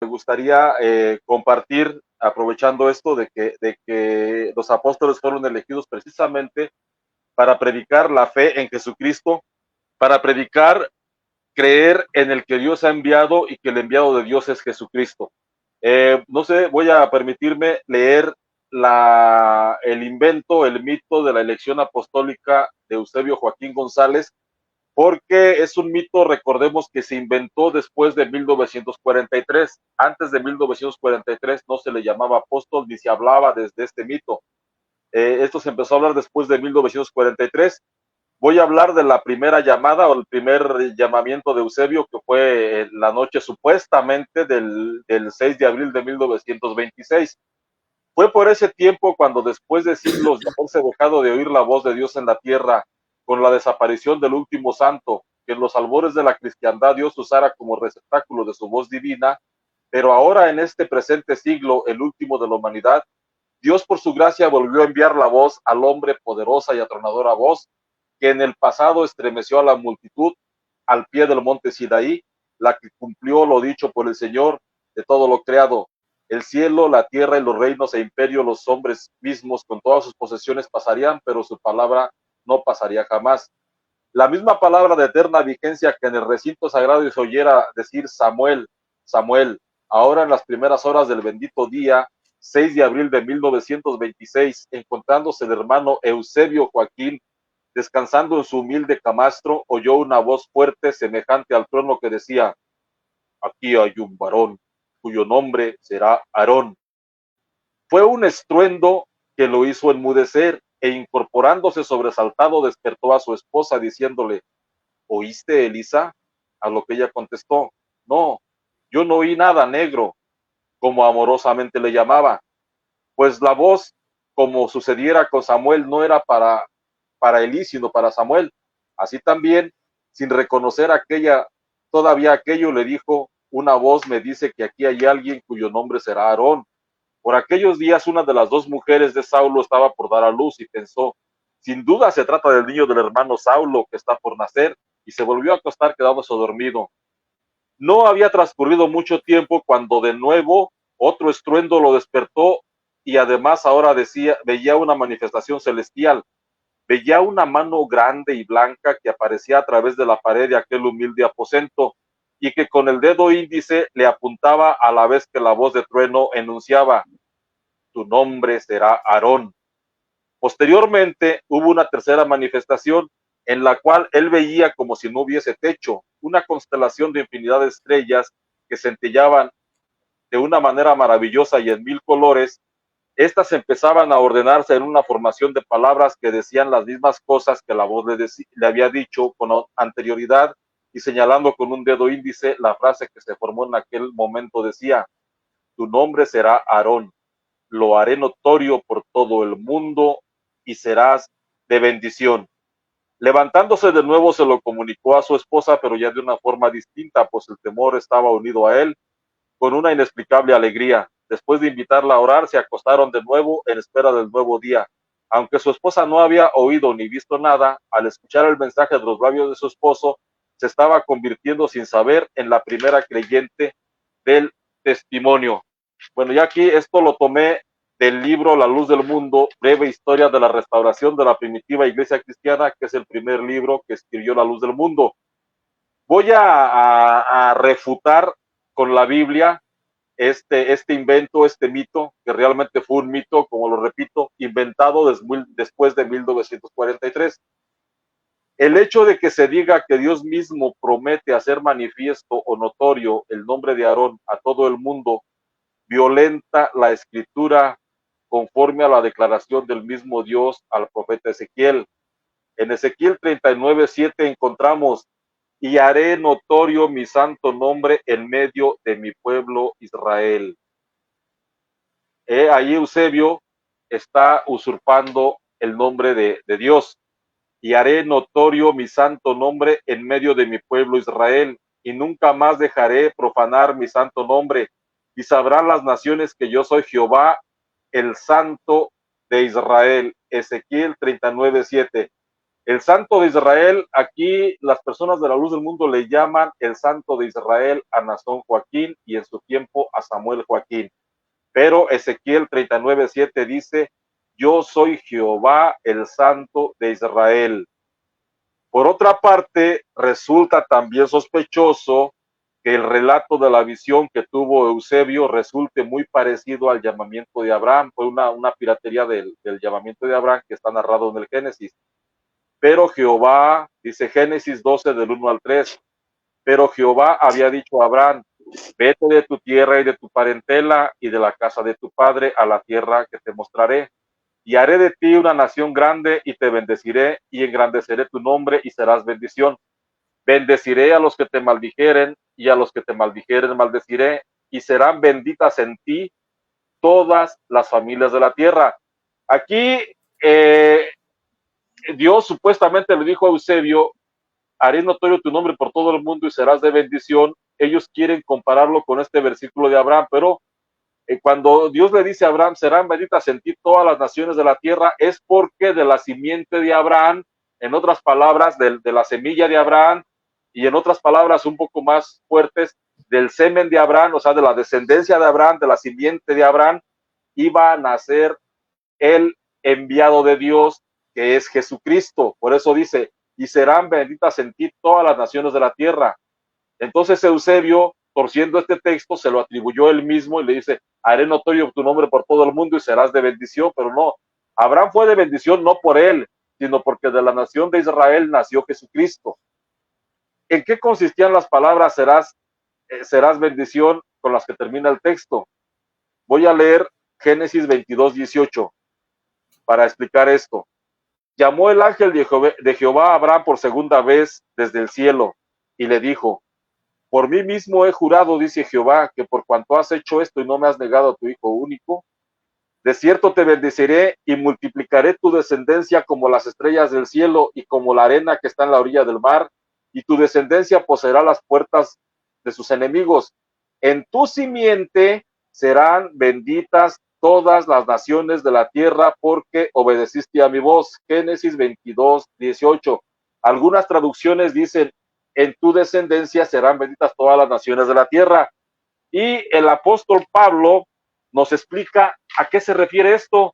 me gustaría compartir, aprovechando esto de que los apóstoles fueron elegidos precisamente para predicar la fe en Jesucristo, para predicar, creer en el que Dios ha enviado y que el enviado de Dios es Jesucristo. No sé, voy a permitirme leer el invento, el mito de la elección apostólica de Eusebio Joaquín González, porque es un mito, recordemos, que se inventó después de 1943. Antes de 1943 no se le llamaba apóstol ni se hablaba desde este mito. Esto se empezó a hablar después de 1943. Voy a hablar de la primera llamada o el primer llamamiento de Eusebio, que fue la noche supuestamente del 6 de abril de 1926. Fue por ese tiempo cuando, después de siglos de haberse dejado de oír la voz de Dios en la tierra, con la desaparición del último santo, que en los albores de la cristiandad Dios usara como receptáculo de su voz divina, pero ahora en este presente siglo, el último de la humanidad, Dios por su gracia volvió a enviar la voz al hombre, poderosa y atronadora voz, que en el pasado estremeció a la multitud al pie del monte Sinaí, la que cumplió lo dicho por el Señor de todo lo creado. El cielo, la tierra y los reinos e imperios, los hombres mismos con todas sus posesiones pasarían, pero su palabra no pasaría jamás. La misma palabra de eterna vigencia que en el recinto sagrado se oyera decir Samuel, Samuel, ahora en las primeras horas del bendito día 6 de abril de 1926, encontrándose el hermano Eusebio Joaquín descansando en su humilde camastro, oyó una voz fuerte semejante al trono que decía: aquí hay un varón cuyo nombre será Aarón. Fue un estruendo que lo hizo enmudecer, e incorporándose sobresaltado despertó a su esposa diciéndole: ¿oíste, Elisa? A lo que ella contestó: no, yo no oí nada, negro, como amorosamente le llamaba, pues la voz, como sucediera con Samuel, no era para Elí, sino para Samuel. Así también, sin reconocer todavía aquello, le dijo: una voz me dice que aquí hay alguien cuyo nombre será Aarón. Por aquellos días una de las dos mujeres de Saulo estaba por dar a luz y pensó: sin duda se trata del niño del hermano Saulo que está por nacer, y se volvió a acostar quedándose dormido. No había transcurrido mucho tiempo cuando de nuevo otro estruendo lo despertó, y además ahora veía una manifestación celestial. Veía una mano grande y blanca que aparecía a través de la pared de aquel humilde aposento, y que con el dedo índice le apuntaba a la vez que la voz de trueno enunciaba: tu nombre será Aarón. Posteriormente hubo una tercera manifestación en la cual él veía, como si no hubiese techo, una constelación de infinidad de estrellas que centellaban de una manera maravillosa y en mil colores. Estas empezaban a ordenarse en una formación de palabras que decían las mismas cosas que la voz le había dicho con anterioridad, y señalando con un dedo índice la frase que se formó en aquel momento decía: tu nombre será Aarón, lo haré notorio por todo el mundo y serás de bendición. Levantándose de nuevo se lo comunicó a su esposa, pero ya de una forma distinta, pues el temor estaba unido a él con una inexplicable alegría. Después de invitarla a orar, se acostaron de nuevo en espera del nuevo día. Aunque su esposa no había oído ni visto nada, al escuchar el mensaje de los labios de su esposo, se estaba convirtiendo sin saber en la primera creyente del testimonio. Bueno, ya aquí esto lo tomé del libro La Luz del Mundo, breve historia de la restauración de la primitiva iglesia cristiana, que es el primer libro que escribió La Luz del Mundo. Voy a refutar con la Biblia este invento, este mito, que realmente fue un mito, como lo repito, inventado después de 1943. El hecho de que se diga que Dios mismo promete hacer manifiesto o notorio el nombre de Aarón a todo el mundo violenta la escritura conforme a la declaración del mismo Dios al profeta Ezequiel. En Ezequiel 39:7 encontramos: y haré notorio mi santo nombre en medio de mi pueblo Israel. Ahí Eusebio está usurpando el nombre de Dios. Y haré notorio mi santo nombre en medio de mi pueblo Israel, y nunca más dejaré profanar mi santo nombre, y sabrán las naciones que yo soy Jehová, el santo de Israel. Ezequiel 39:7. El Santo de Israel, aquí las personas de la luz del mundo le llaman el Santo de Israel a Nazón Joaquín y en su tiempo a Samuel Joaquín. Pero Ezequiel 39:7 dice, yo soy Jehová, el Santo de Israel. Por otra parte, resulta también sospechoso que el relato de la visión que tuvo Eusebio resulte muy parecido al llamamiento de Abraham. Fue una piratería del llamamiento de Abraham que está narrado en el Génesis. Pero Jehová, dice Génesis 12 del 1 al 3, pero Jehová había dicho a Abraham, vete de tu tierra y de tu parentela y de la casa de tu padre a la tierra que te mostraré. Y haré de ti una nación grande y te bendeciré y engrandeceré tu nombre y serás bendición. Bendeciré a los que te maldijeren y a los que te maldijeren maldeciré y serán benditas en ti todas las familias de la tierra. Aquí Dios supuestamente le dijo a Eusebio, haré notorio tu nombre por todo el mundo y serás de bendición. Ellos quieren compararlo con este versículo de Abraham, pero cuando Dios le dice a Abraham, serán benditas en ti todas las naciones de la tierra, es porque de la simiente de Abraham, en otras palabras, de la semilla de Abraham, y en otras palabras un poco más fuertes, del semen de Abraham, o sea, de la descendencia de Abraham, de la simiente de Abraham, iba a nacer el enviado de Dios, que es Jesucristo. Por eso dice, y serán benditas en ti todas las naciones de la tierra. Entonces Eusebio, torciendo este texto, se lo atribuyó él mismo y le dice, haré notorio tu nombre por todo el mundo y serás de bendición, pero no, Abraham fue de bendición no por él, sino porque de la nación de Israel nació Jesucristo. ¿En qué consistían las palabras serás bendición con las que termina el texto? Voy a leer Génesis 22:18 para explicar esto. Llamó el ángel de Jehová a Abraham por segunda vez desde el cielo y le dijo, por mí mismo he jurado, dice Jehová, que por cuanto has hecho esto y no me has negado a tu hijo único, de cierto te bendeciré y multiplicaré tu descendencia como las estrellas del cielo y como la arena que está en la orilla del mar, y tu descendencia poseerá las puertas de sus enemigos. En tu simiente serán benditas todas las naciones de la tierra porque obedeciste a mi voz. Génesis 22:18. Algunas traducciones dicen, en tu descendencia serán benditas todas las naciones de la tierra. Y el apóstol Pablo nos explica a qué se refiere esto.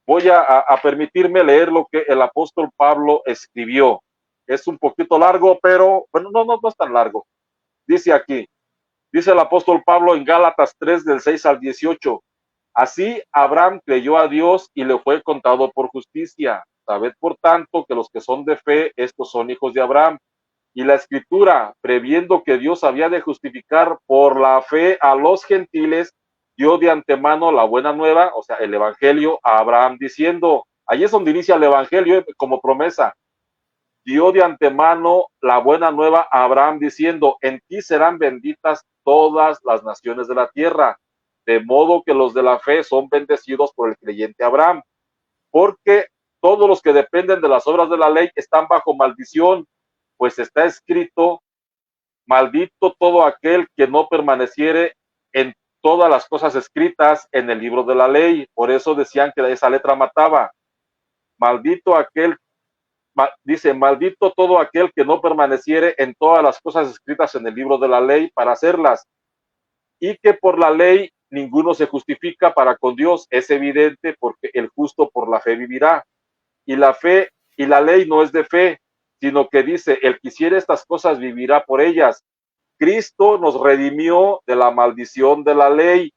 Voy a permitirme leer lo que el apóstol Pablo escribió. Es un poquito largo, pero bueno, no es tan largo. Dice aquí, dice el apóstol Pablo en Gálatas 3 del 6 al 18. Así Abraham creyó a Dios y le fue contado por justicia. Sabed por tanto que los que son de fe, estos son hijos de Abraham. Y la escritura, previendo que Dios había de justificar por la fe a los gentiles, dio de antemano la buena nueva, o sea, el evangelio a Abraham diciendo, ahí es donde inicia el evangelio como promesa, dio de antemano la buena nueva a Abraham diciendo, en ti serán benditas todas las naciones de la tierra, de modo que los de la fe son bendecidos por el creyente Abraham, porque todos los que dependen de las obras de la ley están bajo maldición, pues está escrito, maldito todo aquel que no permaneciere en todas las cosas escritas en el libro de la ley. Por eso decían que esa letra mataba. Maldito aquel, dice, maldito todo aquel que no permaneciere en todas las cosas escritas en el libro de la ley para hacerlas. Y que por la ley ninguno se justifica para con Dios. Es evidente porque el justo por la fe vivirá. Y la fe y la ley no es de fe, sino que dice, el que hiciere estas cosas vivirá por ellas. Cristo nos redimió de la maldición de la ley,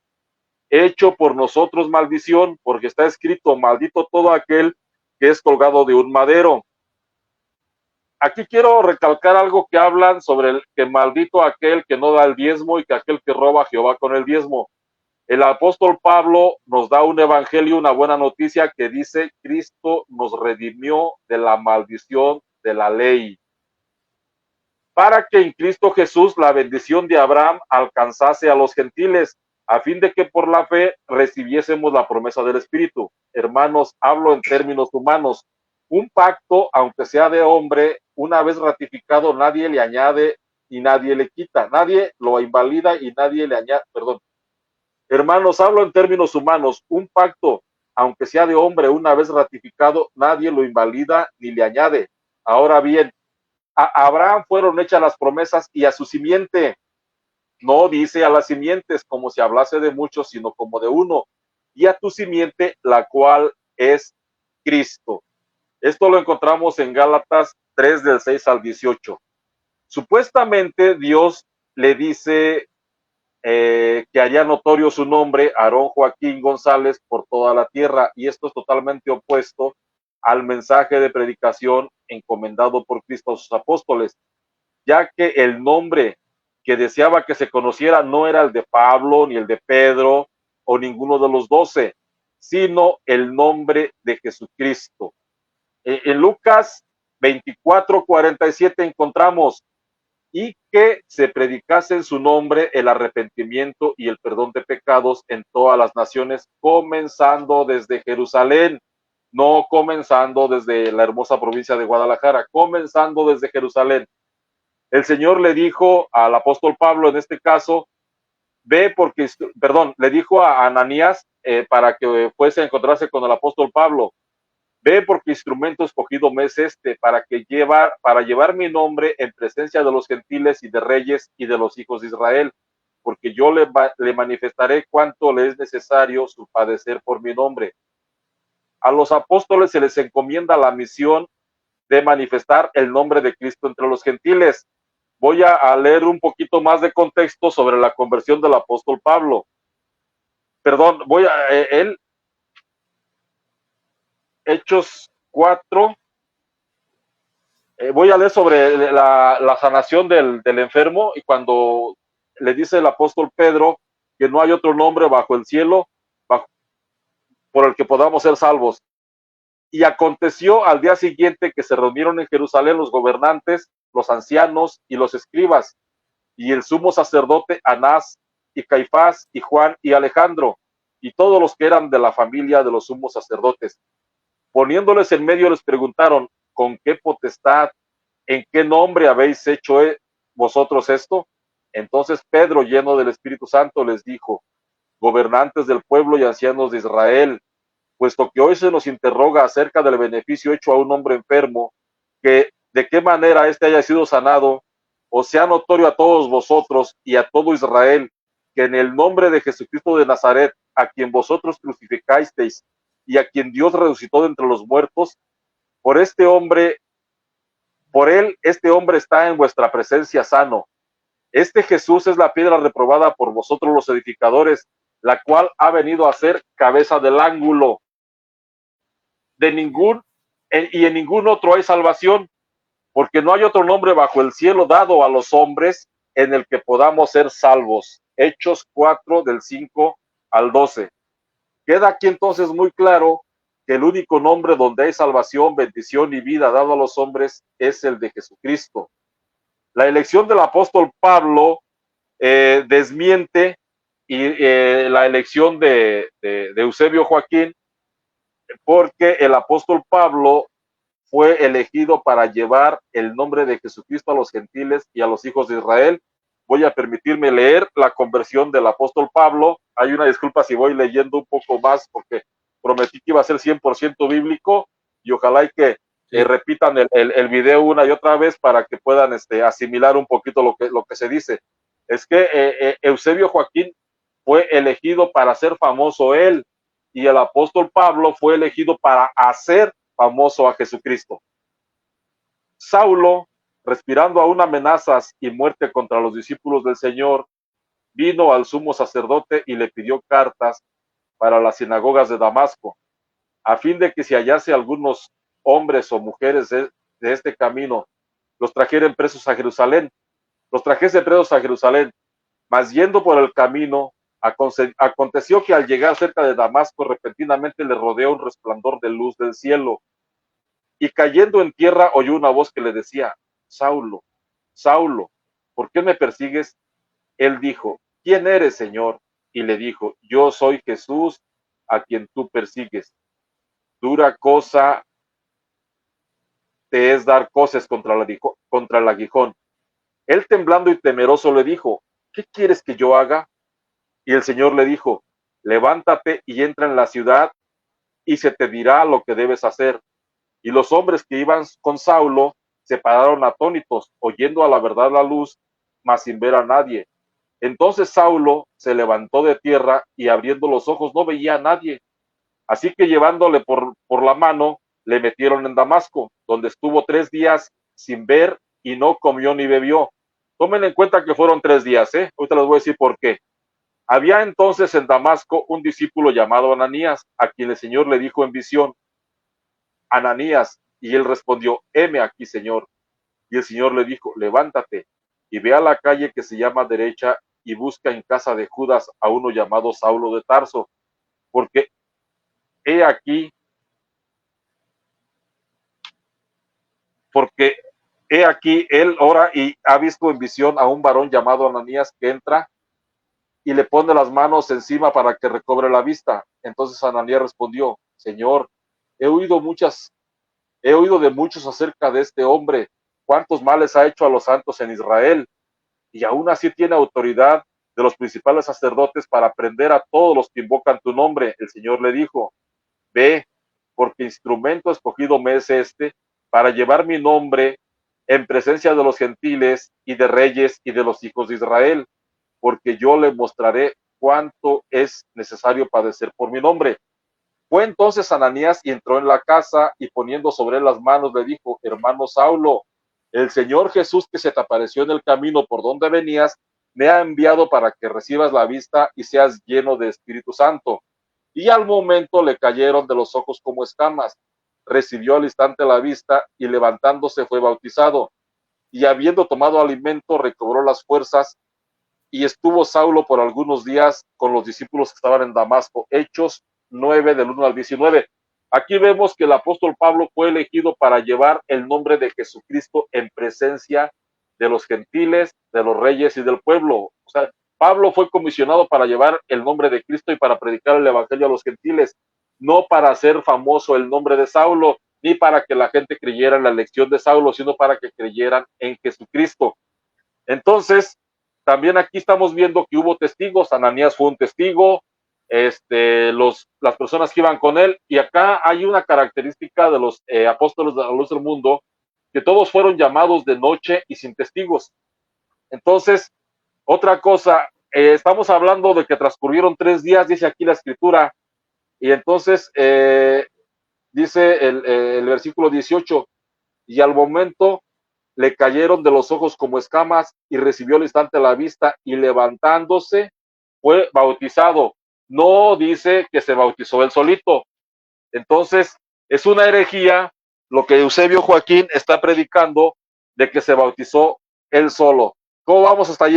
hecho por nosotros maldición, porque está escrito, maldito todo aquel que es colgado de un madero. Aquí quiero recalcar algo que hablan sobre el que maldito aquel que no da el diezmo y que aquel que roba a Jehová con el diezmo. El apóstol Pablo nos da un evangelio, una buena noticia que dice, Cristo nos redimió de la maldición de la ley, para que en Cristo Jesús la bendición de Abraham alcanzase a los gentiles, a fin de que por la fe recibiésemos la promesa del Espíritu. Hermanos, hablo en términos humanos. Un pacto, aunque sea de hombre, una vez ratificado, nadie le añade y nadie le quita. Nadie lo invalida y nadie le añade, perdón. Hermanos, hablo en términos humanos. Un pacto, aunque sea de hombre, una vez ratificado, nadie lo invalida ni le añade. Ahora bien, a Abraham fueron hechas las promesas y a su simiente. No dice a las simientes como si hablase de muchos, sino como de uno. Y a tu simiente, la cual es Cristo. Esto lo encontramos en Gálatas 3 del 6 al 18. Supuestamente Dios le dice que haría notorio su nombre, Aarón Joaquín González, por toda la tierra, y esto es totalmente opuesto al mensaje de predicación encomendado por Cristo a sus apóstoles, ya que el nombre que deseaba que se conociera no era el de Pablo, ni el de Pedro, o ninguno de los 12, sino el nombre de Jesucristo. En Lucas 24:47 encontramos, y que se predicase en su nombre el arrepentimiento y el perdón de pecados en todas las naciones, comenzando desde Jerusalén, no comenzando desde la hermosa provincia de Guadalajara, comenzando desde Jerusalén. El Señor le dijo al apóstol Pablo, en este caso, ve porque, perdón, le dijo a Ananías para que fuese a encontrarse con el apóstol Pablo, ve porque instrumento escogido me es este, para llevar mi nombre en presencia de los gentiles y de reyes y de los hijos de Israel, porque yo le manifestaré cuánto le es necesario su padecer por mi nombre. A los apóstoles se les encomienda la misión de manifestar el nombre de Cristo entre los gentiles. Voy a leer un poquito más de contexto sobre la conversión del apóstol Pablo. Perdón, él, Hechos 4, voy a leer sobre la sanación del enfermo, y cuando le dice el apóstol Pedro que no hay otro nombre bajo el cielo por el que podamos ser salvos. Y aconteció al día siguiente que se reunieron en Jerusalén los gobernantes, los ancianos y los escribas, y el sumo sacerdote Anás y Caifás y Juan y Alejandro, y todos los que eran de la familia de los sumos sacerdotes. Poniéndoles en medio les preguntaron, ¿con qué potestad, en qué nombre habéis hecho vosotros esto? Entonces Pedro, lleno del Espíritu Santo, les dijo, gobernantes del pueblo y ancianos de Israel, puesto que hoy se nos interroga acerca del beneficio hecho a un hombre enfermo, que de qué manera éste haya sido sanado, o sea notorio a todos vosotros y a todo Israel, que en el nombre de Jesucristo de Nazaret, a quien vosotros crucificasteis y a quien Dios resucitó de entre los muertos, por este hombre, por él, este hombre está en vuestra presencia sano. Este Jesús es la piedra reprobada por vosotros los edificadores, la cual ha venido a ser cabeza del ángulo. Y en ningún otro hay salvación, porque no hay otro nombre bajo el cielo dado a los hombres en el que podamos ser salvos. Hechos 4 del 5 al 12. Queda aquí entonces muy claro que el único nombre donde hay salvación, bendición y vida dado a los hombres es el de Jesucristo. La elección del apóstol Pablo desmiente la elección de Eusebio Joaquín, porque el apóstol Pablo fue elegido para llevar el nombre de Jesucristo a los gentiles y a los hijos de Israel. Voy a permitirme leer la conversión del apóstol Pablo. Hay una disculpa si voy leyendo un poco más, porque prometí que iba a ser 100% bíblico, y ojalá y que repitan el video una y otra vez para que puedan asimilar un poquito lo que se dice. Es que Eusebio Joaquín fue elegido para ser famoso él, y el apóstol Pablo fue elegido para hacer famoso a Jesucristo. Saulo, respirando aún amenazas y muerte contra los discípulos del Señor, vino al sumo sacerdote y le pidió cartas para las sinagogas de Damasco, a fin de que si hallase algunos hombres o mujeres de este camino, los trajesen presos a Jerusalén. Mas yendo por el camino, aconteció que al llegar cerca de Damasco, repentinamente le rodeó un resplandor de luz del cielo, y cayendo en tierra oyó una voz que le decía, Saulo, Saulo, ¿por qué me persigues? Él dijo, ¿quién eres, Señor? Y le dijo, yo soy Jesús, a quien tú persigues. Dura cosa te es dar cosas contra el aguijón. Él, temblando y temeroso, le dijo, ¿qué quieres que yo haga? Y el Señor le dijo, levántate y entra en la ciudad, y se te dirá lo que debes hacer. Y los hombres que iban con Saulo se pararon atónitos, oyendo a la verdad la luz, mas sin ver a nadie. Entonces Saulo se levantó de tierra y abriendo los ojos no veía a nadie. Así que llevándole por la mano, le metieron en Damasco, donde estuvo 3 días sin ver y no comió ni bebió. Tomen en cuenta que fueron 3 días, ¿eh? Ahorita les voy a decir por qué. Había entonces en Damasco un discípulo llamado Ananías, a quien el Señor le dijo en visión, Ananías, y él respondió, heme aquí, Señor. Y el Señor le dijo, levántate y ve a la calle que se llama Derecha y busca en casa de Judas a uno llamado Saulo de Tarso, porque he aquí, porque he aquí, él ora y ha visto en visión a un varón llamado Ananías que entra y le pone las manos encima para que recobre la vista. Entonces Ananías respondió, Señor, he oído de muchos acerca de este hombre, cuántos males ha hecho a los santos en Israel, y aún así tiene autoridad de los principales sacerdotes para prender a todos los que invocan tu nombre. El Señor le dijo, ve, porque instrumento escogido me es este, para llevar mi nombre en presencia de los gentiles y de reyes y de los hijos de Israel, porque yo le mostraré cuánto es necesario padecer por mi nombre. Fue entonces Ananías y entró en la casa y poniendo sobre él las manos le dijo, hermano Saulo, el Señor Jesús que se te apareció en el camino por donde venías, me ha enviado para que recibas la vista y seas lleno de Espíritu Santo. Y al momento le cayeron de los ojos como escamas. Recibió al instante la vista y levantándose fue bautizado. Y habiendo tomado alimento recobró las fuerzas y estuvo Saulo por algunos días con los discípulos que estaban en Damasco. Hechos 9 del 1 al 19. Aquí vemos que el apóstol Pablo fue elegido para llevar el nombre de Jesucristo en presencia de los gentiles, de los reyes y del pueblo. O sea, Pablo fue comisionado para llevar el nombre de Cristo y para predicar el evangelio a los gentiles, no para hacer famoso el nombre de Saulo, ni para que la gente creyera en la elección de Saulo, sino para que creyeran en Jesucristo. Entonces, también aquí estamos viendo que hubo testigos, Ananías fue un testigo, las personas que iban con él, y acá hay una característica de los apóstoles de la luz del mundo, que todos fueron llamados de noche y sin testigos. Entonces, otra cosa, estamos hablando de que transcurrieron 3 días, dice aquí la escritura, y entonces dice el versículo 18, y al momento le cayeron de los ojos como escamas y recibió al instante la vista y levantándose fue bautizado. No dice que se bautizó él solito. Entonces, es una herejía lo que Eusebio Joaquín está predicando de que se bautizó él solo. ¿Cómo vamos hasta allí?